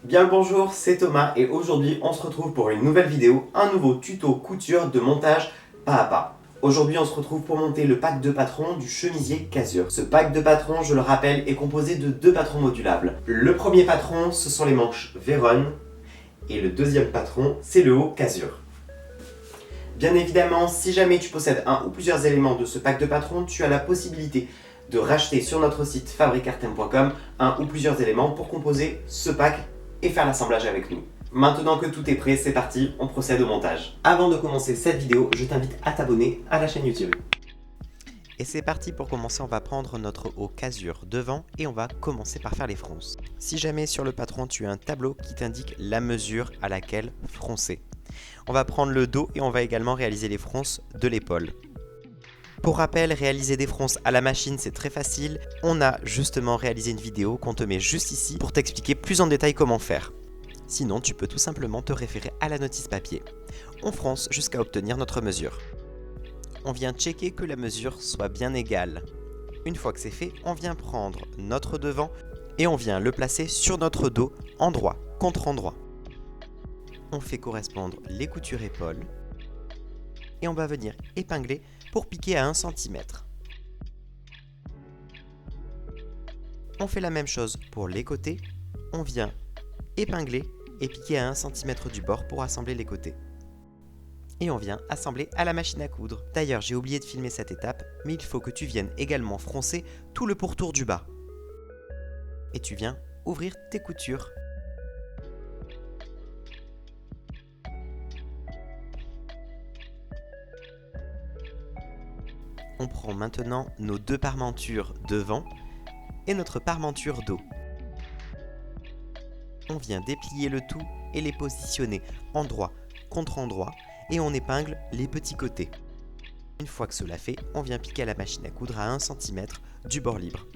Bien le bonjour, c'est Thomas et aujourd'hui on se retrouve pour une nouvelle vidéo, un nouveau tuto couture de montage pas à pas. Aujourd'hui on se retrouve pour monter le pack de patrons du chemisier Casure. Ce pack de patrons, je le rappelle, est composé de deux patrons modulables. Le premier patron, ce sont les manches Véronne et le deuxième patron, c'est le haut Casure. Bien évidemment, si jamais tu possèdes un ou plusieurs éléments de ce pack de patrons, tu as la possibilité de racheter sur notre site fabricartem.com un ou plusieurs éléments pour composer ce pack et faire l'assemblage avec nous. Maintenant que tout est prêt, c'est parti, on procède au montage. Avant de commencer cette vidéo, je t'invite à t'abonner à la chaîne YouTube. Et c'est parti pour commencer, on va prendre notre haut Casure devant et on va commencer par faire les fronces. Si jamais sur le patron tu as un tableau qui t'indique la mesure à laquelle froncer. On va prendre le dos et on va également réaliser les fronces de l'épaule. Pour rappel, réaliser des fronces à la machine c'est très facile. On a justement réalisé une vidéo qu'on te met juste ici pour t'expliquer plus en détail comment faire. Sinon, tu peux tout simplement te référer à la notice papier. On fronce jusqu'à obtenir notre mesure. On vient checker que la mesure soit bien égale. Une fois que c'est fait, on vient prendre notre devant et on vient le placer sur notre dos, endroit contre endroit. On fait correspondre les coutures épaules et on va venir épingler pour piquer à 1 cm. On fait la même chose pour les côtés, on vient épingler et piquer à 1 cm du bord pour assembler les côtés. Et on vient assembler à la machine à coudre. D'ailleurs, j'ai oublié de filmer cette étape, mais il faut que tu viennes également froncer tout le pourtour du bas. Et tu viens ouvrir tes coutures. On prend maintenant nos deux parmentures devant et notre parmenture dos. On vient déplier le tout et les positionner endroit contre endroit et on épingle les petits côtés. Une fois que cela fait, on vient piquer à la machine à coudre à 1 cm du bord libre.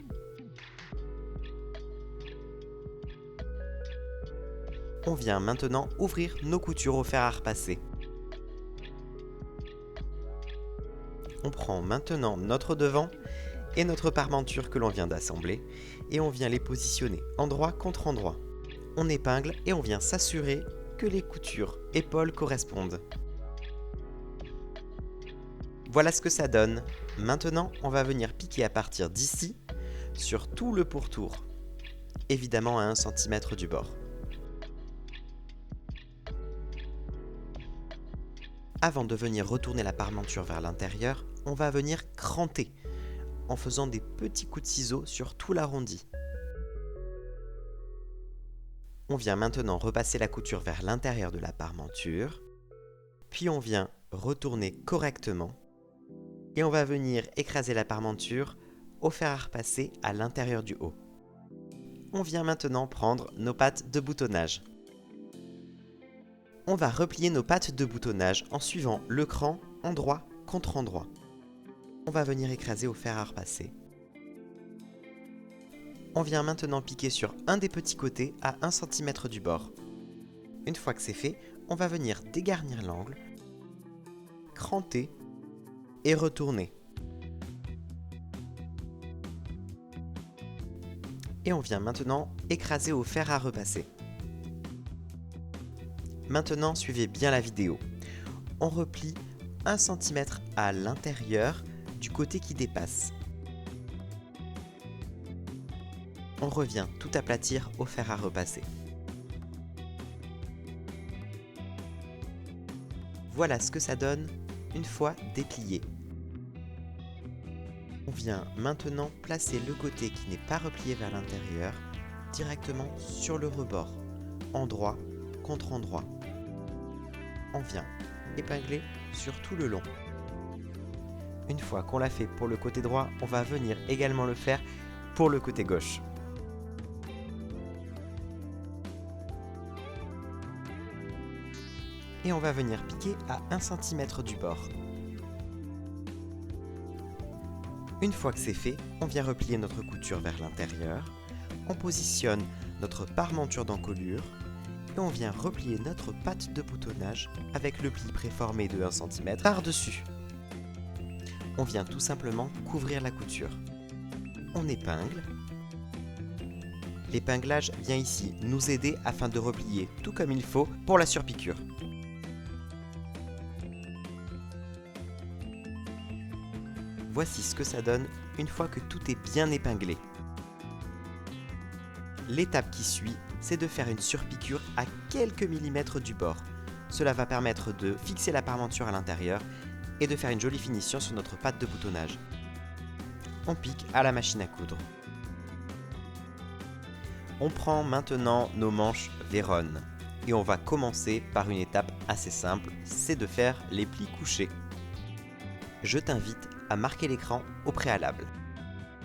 On vient maintenant ouvrir nos coutures au fer à repasser. On prend maintenant notre devant et notre parmenture que l'on vient d'assembler et on vient les positionner endroit contre endroit. On épingle et on vient s'assurer que les coutures épaules correspondent. Voilà ce que ça donne. Maintenant, on va venir piquer à partir d'ici sur tout le pourtour, évidemment à 1 cm du bord. Avant de venir retourner la parmenture vers l'intérieur, on va venir cranter en faisant des petits coups de ciseaux sur tout l'arrondi. On vient maintenant repasser la couture vers l'intérieur de la parmenture, puis on vient retourner correctement et on va venir écraser la parmenture au fer à repasser à l'intérieur du haut. On vient maintenant prendre nos pattes de boutonnage. On va replier nos pattes de boutonnage en suivant le cran endroit contre endroit. On va venir écraser au fer à repasser. On vient maintenant piquer sur un des petits côtés à 1 cm du bord. Une fois que c'est fait, on va venir dégarnir l'angle, cranter et retourner. Et on vient maintenant écraser au fer à repasser. Maintenant, suivez bien la vidéo. On replie 1 cm à l'intérieur du côté qui dépasse. On revient tout aplatir au fer à repasser. Voilà ce que ça donne une fois déplié. On vient maintenant placer le côté qui n'est pas replié vers l'intérieur directement sur le rebord, endroit contre endroit. On vient épingler sur tout le long. Une fois qu'on l'a fait pour le côté droit, on va venir également le faire pour le côté gauche. Et on va venir piquer à 1 cm du bord. Une fois que c'est fait, on vient replier notre couture vers l'intérieur, on positionne notre parmenture d'encolure et on vient replier notre patte de boutonnage avec le pli préformé de 1 cm par-dessus. On vient tout simplement couvrir la couture. On épingle L'épinglage vient ici nous aider afin de replier tout comme il faut pour la surpiqûre. Voici ce que ça donne une fois que tout est bien épinglé. L'étape qui suit, c'est de faire une surpiqûre à quelques millimètres du bord. Cela va permettre de fixer la parmenture à l'intérieur et de faire une jolie finition sur notre pâte de boutonnage. On pique à la machine à coudre. On prend maintenant nos manches Véronne et on va commencer par une étape assez simple, c'est de faire les plis couchés. Je t'invite à marquer l'écran au préalable.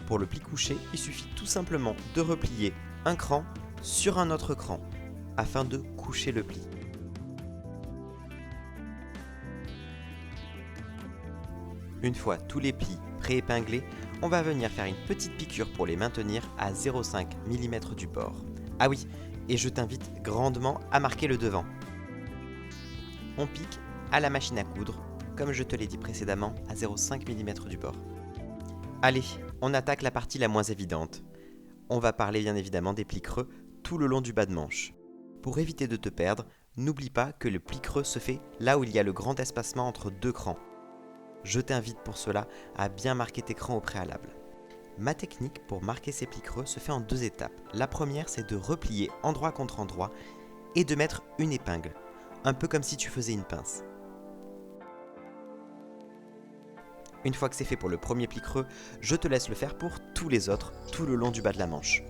Pour le pli couché, il suffit tout simplement de replier un cran sur un autre cran afin de coucher le pli. Une fois tous les plis pré-épinglés, on va venir faire une petite piqûre pour les maintenir à 0,5 mm du bord. Ah oui, et je t'invite grandement à marquer le devant. On pique à la machine à coudre, comme je te l'ai dit précédemment, à 0,5 mm du bord. Allez, on attaque la partie la moins évidente. On va parler bien évidemment des plis creux tout le long du bas de manche. Pour éviter de te perdre, n'oublie pas que le pli creux se fait là où il y a le grand espacement entre deux crans. Je t'invite pour cela à bien marquer tes crans au préalable. Ma technique pour marquer ces plis creux se fait en deux étapes. La première, c'est de replier endroit contre endroit et de mettre une épingle, un peu comme si tu faisais une pince. Une fois que c'est fait pour le premier pli creux, je te laisse le faire pour tous les autres, tout le long du bas de la manche.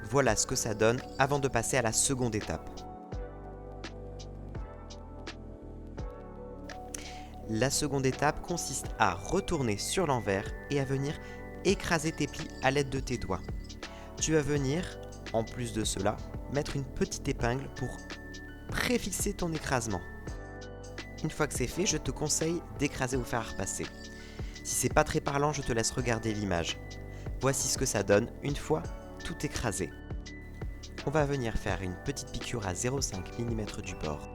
Voilà ce que ça donne avant de passer à la seconde étape. La seconde étape consiste à retourner sur l'envers et à venir écraser tes plis à l'aide de tes doigts. Tu vas venir, en plus de cela, mettre une petite épingle pour préfixer ton écrasement. Une fois que c'est fait, je te conseille d'écraser au fer à repasser. Si c'est pas très parlant, je te laisse regarder l'image. Voici ce que ça donne une fois tout écrasé. On va venir faire une petite piqûre à 0,5 mm du bord.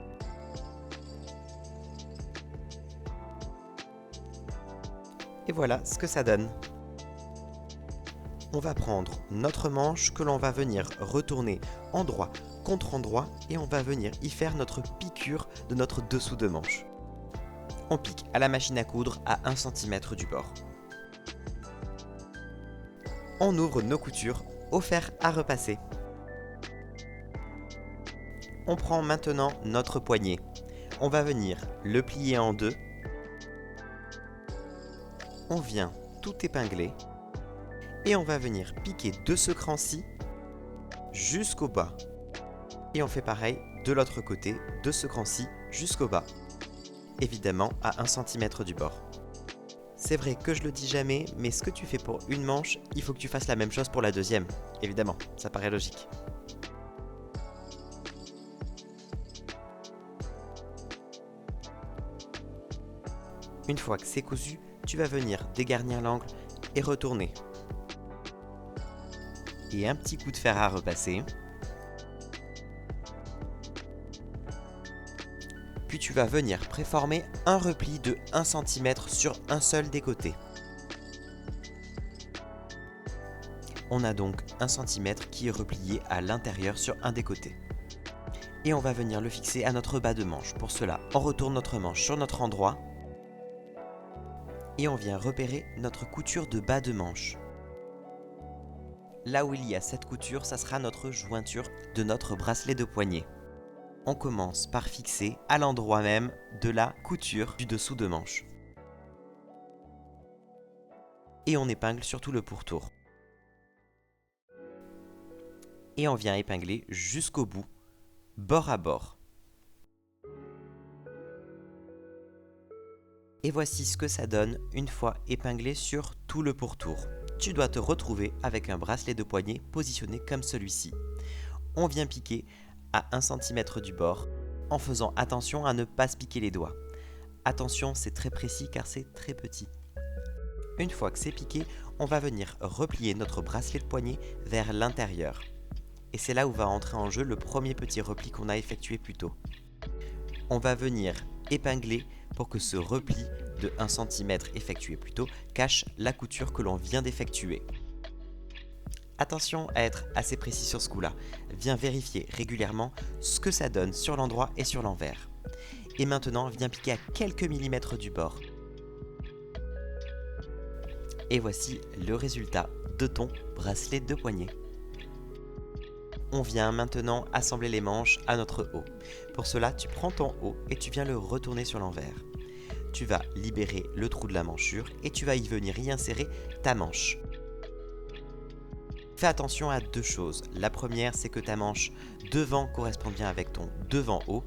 Et voilà ce que ça donne. On va prendre notre manche que l'on va venir retourner endroit contre endroit et on va venir y faire notre piqûre de notre dessous de manche. On pique à la machine à coudre à 1 cm du bord. On ouvre nos coutures au fer à repasser. On prend maintenant notre poignet. On va venir le plier en deux. On vient tout épingler. Et on va venir piquer de ce cran-ci jusqu'au bas. Et on fait pareil de l'autre côté, de ce cran-ci jusqu'au bas. Évidemment à 1 cm du bord. C'est vrai que je le dis jamais, mais ce que tu fais pour une manche, il faut que tu fasses la même chose pour la deuxième. Évidemment, ça paraît logique. Une fois que c'est cousu, tu vas venir dégarnir l'angle et retourner. Et un petit coup de fer à repasser. Puis tu vas venir préformer un repli de 1 cm sur un seul des côtés. On a donc 1 cm qui est replié à l'intérieur sur un des côtés. Et on va venir le fixer à notre bas de manche. Pour cela, on retourne notre manche sur notre endroit et on vient repérer notre couture de bas de manche. Là où il y a cette couture, ça sera notre jointure de notre bracelet de poignet. On commence par fixer à l'endroit même de la couture du dessous de manche. Et on épingle surtout le pourtour. Et on vient épingler jusqu'au bout, bord à bord. Et voici ce que ça donne une fois épinglé sur tout le pourtour. Tu dois te retrouver avec un bracelet de poignet positionné comme celui-ci. On vient piquer à 1 cm du bord en faisant attention à ne pas se piquer les doigts. Attention, c'est très précis car c'est très petit. Une fois que c'est piqué, on va venir replier notre bracelet de poignet vers l'intérieur. Et c'est là où va entrer en jeu le premier petit repli qu'on a effectué plus tôt. On va venir épingler pour que ce repli de 1 cm effectué plus tôt cache la couture que l'on vient d'effectuer. Attention à être assez précis sur ce coup-là. Viens vérifier régulièrement ce que ça donne sur l'endroit et sur l'envers. Et maintenant, viens piquer à quelques millimètres du bord. Et voici le résultat de ton bracelet de poignet. On vient maintenant assembler les manches à notre haut. Pour cela, tu prends ton haut et tu viens le retourner sur l'envers. Tu vas libérer le trou de la manchure et tu vas y venir y insérer ta manche. Fais attention à deux choses. La première, c'est que ta manche devant corresponde bien avec ton devant haut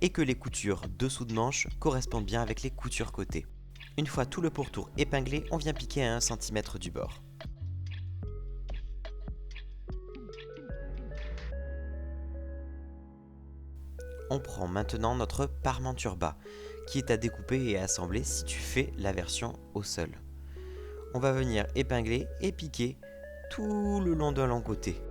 et que les coutures dessous de manche correspondent bien avec les coutures côté. Une fois tout le pourtour épinglé, on vient piquer à 1 cm du bord. On prend maintenant notre parmenture bas, qui est à découper et à assembler si tu fais la version au sol. On va venir épingler et piquer tout le long de l'un côté.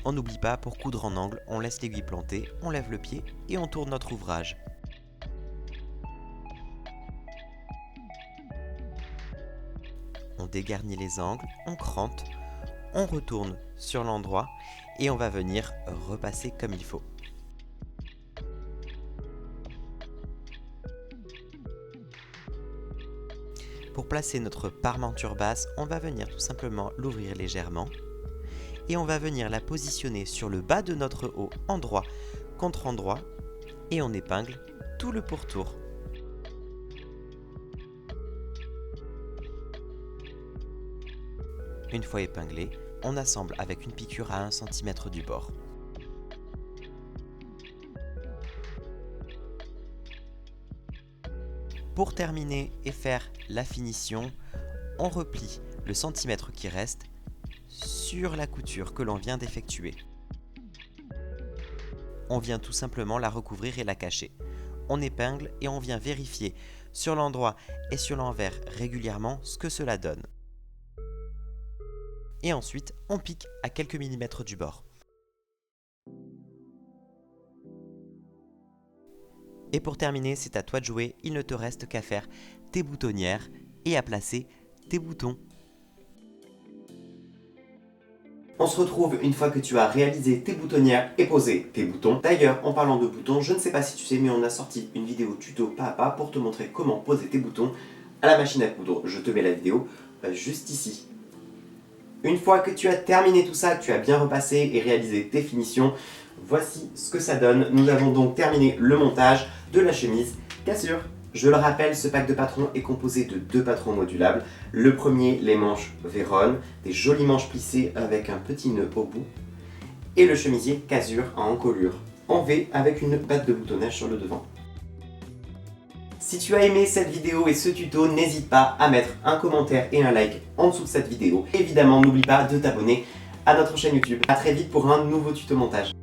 On n'oublie pas, pour coudre en angle, on laisse l'aiguille plantée, on lève le pied et on tourne notre ouvrage. On dégarnit les angles, on crante, on retourne sur l'endroit et on va venir repasser comme il faut. Pour placer notre parmenture basse, on va venir tout simplement l'ouvrir légèrement et on va venir la positionner sur le bas de notre haut, endroit contre endroit, et on épingle tout le pourtour. Une fois épinglé, on assemble avec une piqûre à 1 cm du bord. Pour terminer et faire la finition, on replie le centimètre qui reste sur la couture que l'on vient d'effectuer. On vient tout simplement la recouvrir et la cacher. On épingle et on vient vérifier sur l'endroit et sur l'envers régulièrement ce que cela donne. Et ensuite, on pique à quelques millimètres du bord. Et pour terminer, c'est à toi de jouer, il ne te reste qu'à faire tes boutonnières et à placer tes boutons. On se retrouve une fois que tu as réalisé tes boutonnières et posé tes boutons. D'ailleurs, en parlant de boutons, je ne sais pas si tu sais, mais on a sorti une vidéo tuto pas à pas pour te montrer comment poser tes boutons à la machine à coudre. Je te mets la vidéo juste ici. Une fois que tu as terminé tout ça, que tu as bien repassé et réalisé tes finitions, voici ce que ça donne. Nous avons donc terminé le montage de la chemise cassure. Je le rappelle, ce pack de patrons est composé de 2 patrons modulables. Le premier, les manches Vérone, des jolies manches plissées avec un petit nœud au bout. Et le chemisier casure à encolure en V avec une patte de boutonnage sur le devant. Si tu as aimé cette vidéo et ce tuto, n'hésite pas à mettre un commentaire et un like en dessous de cette vidéo. Évidemment, n'oublie pas de t'abonner à notre chaîne YouTube. A très vite pour un nouveau tuto montage.